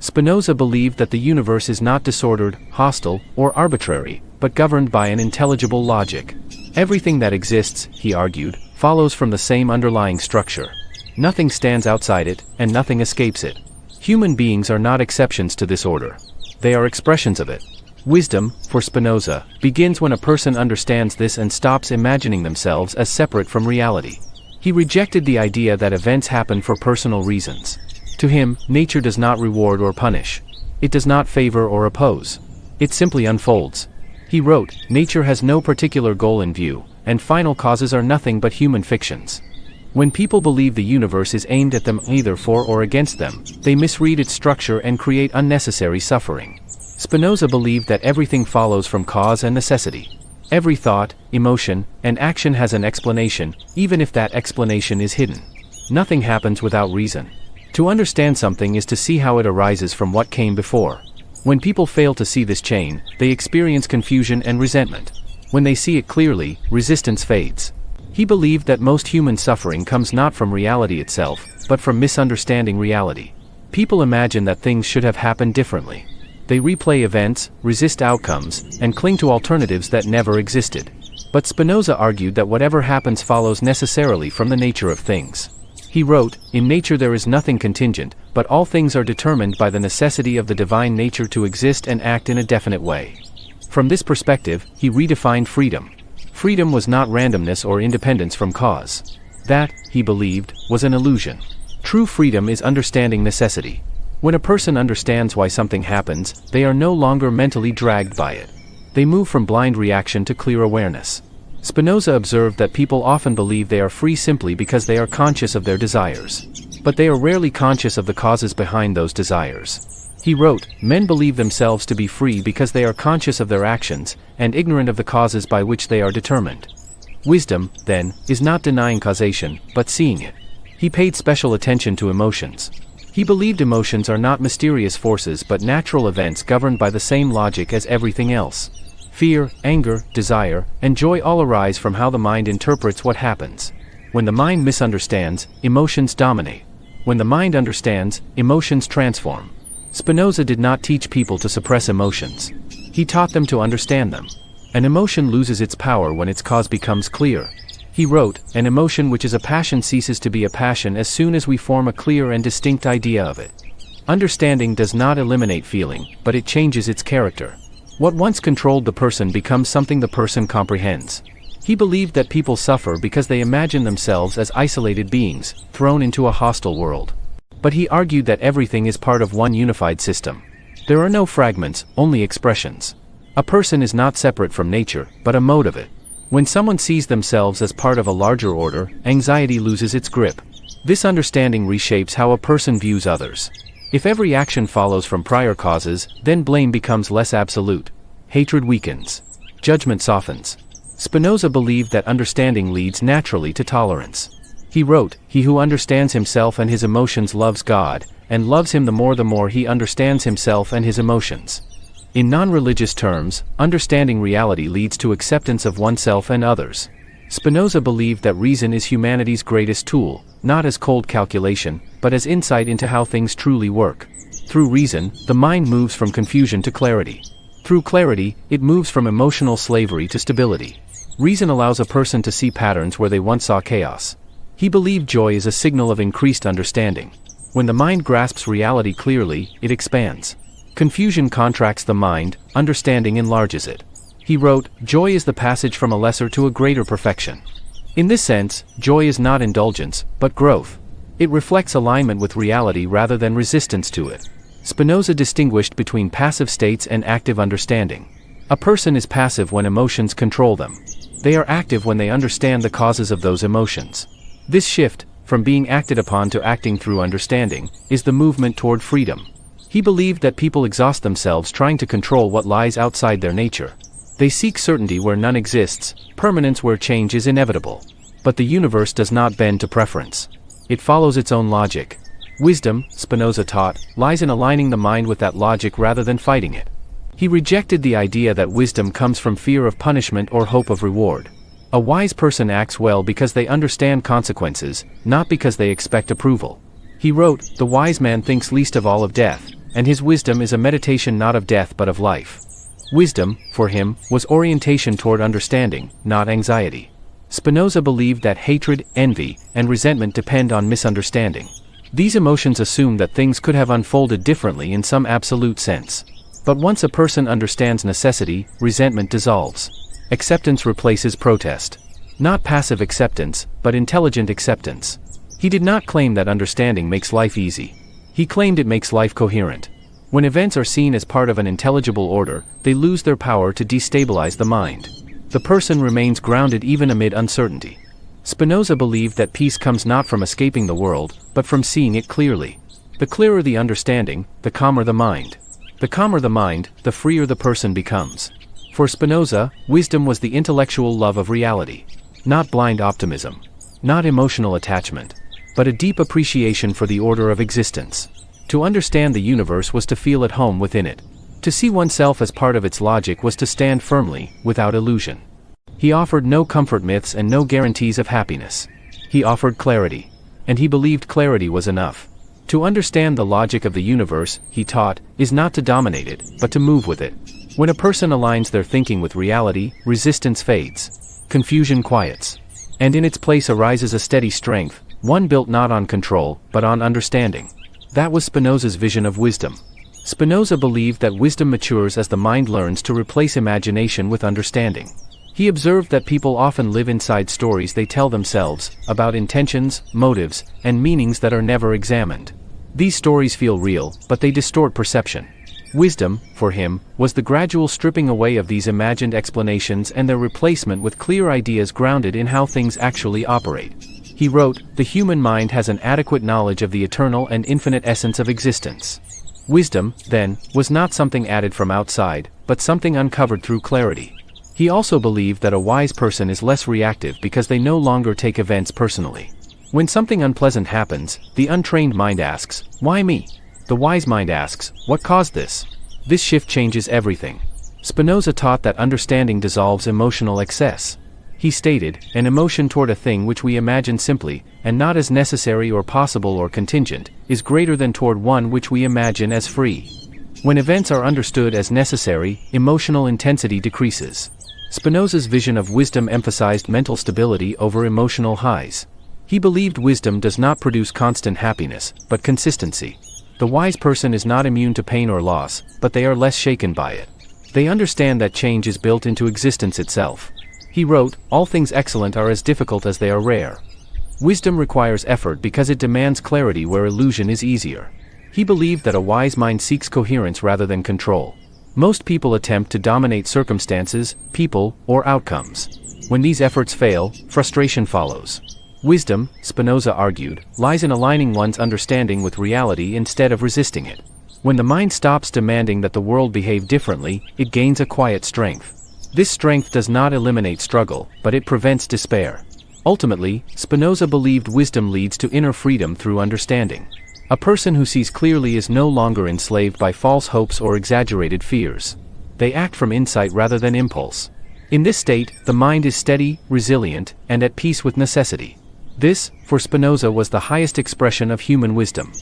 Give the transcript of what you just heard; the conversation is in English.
Spinoza believed that the universe is not disordered, hostile, or arbitrary, but governed by an intelligible logic. Everything that exists, he argued, follows from the same underlying structure. Nothing stands outside it, and nothing escapes it. Human beings are not exceptions to this order. They are expressions of it. Wisdom, for Spinoza, begins when a person understands this and stops imagining themselves as separate from reality. He rejected the idea that events happen for personal reasons. To him, nature does not reward or punish. It does not favor or oppose. It simply unfolds. He wrote, "Nature has no particular goal in view, and final causes are nothing but human fictions." When people believe the universe is aimed at them either for or against them, they misread its structure and create unnecessary suffering. Spinoza believed that everything follows from cause and necessity. Every thought, emotion, and action has an explanation, even if that explanation is hidden. Nothing happens without reason. To understand something is to see how it arises from what came before. When people fail to see this chain, they experience confusion and resentment. When they see it clearly, resistance fades. He believed that most human suffering comes not from reality itself, but from misunderstanding reality. People imagine that things should have happened differently. They replay events, resist outcomes, and cling to alternatives that never existed. But Spinoza argued that whatever happens follows necessarily from the nature of things. He wrote, "In nature there is nothing contingent, but all things are determined by the necessity of the divine nature to exist and act in a definite way." From this perspective, he redefined freedom. Freedom was not randomness or independence from cause. That, he believed, was an illusion. True freedom is understanding necessity. When a person understands why something happens, they are no longer mentally dragged by it. They move from blind reaction to clear awareness. Spinoza observed that people often believe they are free simply because they are conscious of their desires. But they are rarely conscious of the causes behind those desires. He wrote, "Men believe themselves to be free because they are conscious of their actions, and ignorant of the causes by which they are determined." Wisdom, then, is not denying causation, but seeing it. He paid special attention to emotions. He believed emotions are not mysterious forces but natural events governed by the same logic as everything else. Fear, anger, desire, and joy all arise from how the mind interprets what happens. When the mind misunderstands, emotions dominate. When the mind understands, emotions transform. Spinoza did not teach people to suppress emotions. He taught them to understand them. An emotion loses its power when its cause becomes clear. He wrote, "An emotion which is a passion ceases to be a passion as soon as we form a clear and distinct idea of it." Understanding does not eliminate feeling, but it changes its character. What once controlled the person becomes something the person comprehends. He believed that people suffer because they imagine themselves as isolated beings, thrown into a hostile world. But he argued that everything is part of one unified system. There are no fragments, only expressions. A person is not separate from nature, but a mode of it. When someone sees themselves as part of a larger order, anxiety loses its grip. This understanding reshapes how a person views others. If every action follows from prior causes, then blame becomes less absolute. Hatred weakens. Judgment softens. Spinoza believed that understanding leads naturally to tolerance. He wrote, "He who understands himself and his emotions loves God, and loves him the more he understands himself and his emotions." In non-religious terms, understanding reality leads to acceptance of oneself and others. Spinoza believed that reason is humanity's greatest tool, not as cold calculation, but as insight into how things truly work. Through reason, the mind moves from confusion to clarity. Through clarity, it moves from emotional slavery to stability. Reason allows a person to see patterns where they once saw chaos. He believed joy is a signal of increased understanding. When the mind grasps reality clearly, it expands. Confusion contracts the mind, understanding enlarges it. He wrote, "Joy is the passage from a lesser to a greater perfection." In this sense, joy is not indulgence, but growth. It reflects alignment with reality rather than resistance to it. Spinoza distinguished between passive states and active understanding. A person is passive when emotions control them. They are active when they understand the causes of those emotions. This shift, from being acted upon to acting through understanding, is the movement toward freedom. He believed that people exhaust themselves trying to control what lies outside their nature. They seek certainty where none exists, permanence where change is inevitable. But the universe does not bend to preference. It follows its own logic. Wisdom, Spinoza taught, lies in aligning the mind with that logic rather than fighting it. He rejected the idea that wisdom comes from fear of punishment or hope of reward. A wise person acts well because they understand consequences, not because they expect approval. He wrote, "The wise man thinks least of all of death, and his wisdom is a meditation not of death but of life. Wisdom, for him, was orientation toward understanding, not anxiety. Spinoza believed that hatred, envy, and resentment depend on misunderstanding. These emotions assume that things could have unfolded differently in some absolute sense. But once a person understands necessity, resentment dissolves. Acceptance replaces protest. Not passive acceptance, but intelligent acceptance. He did not claim that understanding makes life easy. He claimed it makes life coherent. When events are seen as part of an intelligible order, they lose their power to destabilize the mind. The person remains grounded even amid uncertainty. Spinoza believed that peace comes not from escaping the world, but from seeing it clearly. The clearer the understanding, the calmer the mind. The calmer the mind, the freer the person becomes. For Spinoza, wisdom was the intellectual love of reality. Not blind optimism. Not emotional attachment. But a deep appreciation for the order of existence. To understand the universe was to feel at home within it. To see oneself as part of its logic was to stand firmly, without illusion. He offered no comfort myths and no guarantees of happiness. He offered clarity. And he believed clarity was enough. To understand the logic of the universe, he taught, is not to dominate it, but to move with it. When a person aligns their thinking with reality, resistance fades. Confusion quiets. And in its place arises a steady strength, one built not on control, but on understanding. That was Spinoza's vision of wisdom. Spinoza believed that wisdom matures as the mind learns to replace imagination with understanding. He observed that people often live inside stories they tell themselves, about intentions, motives, and meanings that are never examined. These stories feel real, but they distort perception. Wisdom, for him, was the gradual stripping away of these imagined explanations and their replacement with clear ideas grounded in how things actually operate. He wrote, "The human mind has an adequate knowledge of the eternal and infinite essence of existence." Wisdom, then, was not something added from outside, but something uncovered through clarity. He also believed that a wise person is less reactive because they no longer take events personally. When something unpleasant happens, the untrained mind asks, "Why me?" The wise mind asks, "What caused this?" This shift changes everything. Spinoza taught that understanding dissolves emotional excess. He stated, an emotion toward a thing which we imagine simply, and not as necessary or possible or contingent, is greater than toward one which we imagine as free. When events are understood as necessary, emotional intensity decreases. Spinoza's vision of wisdom emphasized mental stability over emotional highs. He believed wisdom does not produce constant happiness, but consistency. The wise person is not immune to pain or loss, but they are less shaken by it. They understand that change is built into existence itself. He wrote, "All things excellent are as difficult as they are rare." Wisdom requires effort because it demands clarity where illusion is easier. He believed that a wise mind seeks coherence rather than control. Most people attempt to dominate circumstances, people, or outcomes. When these efforts fail, frustration follows. Wisdom, Spinoza argued, lies in aligning one's understanding with reality instead of resisting it. When the mind stops demanding that the world behave differently, it gains a quiet strength. This strength does not eliminate struggle, but it prevents despair. Ultimately, Spinoza believed wisdom leads to inner freedom through understanding. A person who sees clearly is no longer enslaved by false hopes or exaggerated fears. They act from insight rather than impulse. In this state, the mind is steady, resilient, and at peace with necessity. This, for Spinoza, was the highest expression of human wisdom.